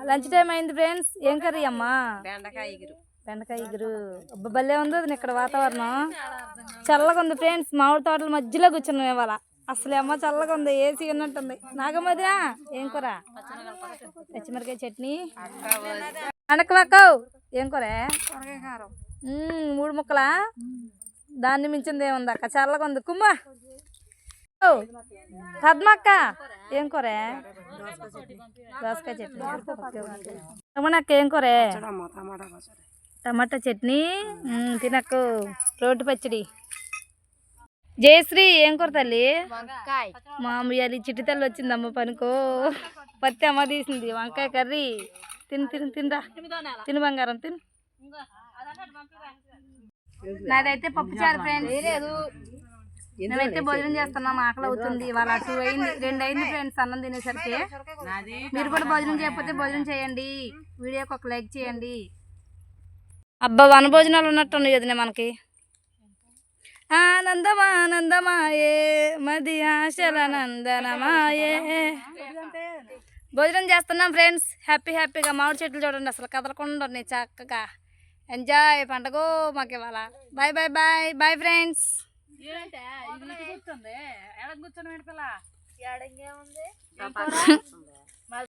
Lunch time అయింది friends. ఏం curry అమ్మా? బెండకాయ ఇగురు. అబ్బా భలే ఉంది అది ఇక్కడ వాతావరణం. చల్లగా ఉంది ఫ్రెండ్స్. మామిడి తోటల మధ్యలో కూర్చున్నాం ఇవాళ. అసలు అమ్మ చల్లగా ఉంది, ఏసీ ఉన్నట్టుంది. నాగమ్మదిరా ఏం కూర? పచ్చిమిరకాయ చట్నీ. అనకవాకవు ఏం కూర? 3 ముక్కలా? దాన్ని మించింది ఏముంది అక్క, చల్లగా ఉంది. కుమ్మ పద్మక్క ఏం కూర? దోసకాయ చట్నీ. రమణక్క ఏం కూర? టమాటా చట్నీ. తినక్కు. రోడ్డు పచ్చడి. జయశ్రీ ఏం కూర తల్లి? మా అమ్మ చిట్టి తల్లి వచ్చిందమ్మ పనుకో. పత్తి అమ్మ తీసింది. వంకాయ కర్రీ. తినరా తిను బంగారం తిను. నాదైతే పప్పుచారు ఫ్రెండ్స్. నేనైతే భోజనం చేస్తున్నాం. ఆకలి అవుతుంది. ఇవాళ 2 అయింది, 2 అయింది ఫ్రెండ్స్ అన్నం తినేసరికి. మీరు కూడా భోజనం చేయకపోతే భోజనం చేయండి. వీడియోకి ఒక లైక్ చేయండి. అబ్బా వన భోజనాలు ఉన్నట్టున్నాయి వదినే మనకి. ఆనందమానందమాయే మది ఆశల నందనమాయే. భోజనం చేస్తున్నాం ఫ్రెండ్స్. హ్యాపీగా. మామిడి చెట్లు చూడండి అసలు కదలకుండా ఉన్నాయి చక్కగా. ఎంజాయ్ పండగ మాకు ఇవాళ. Bye friends. కూర్చోండి.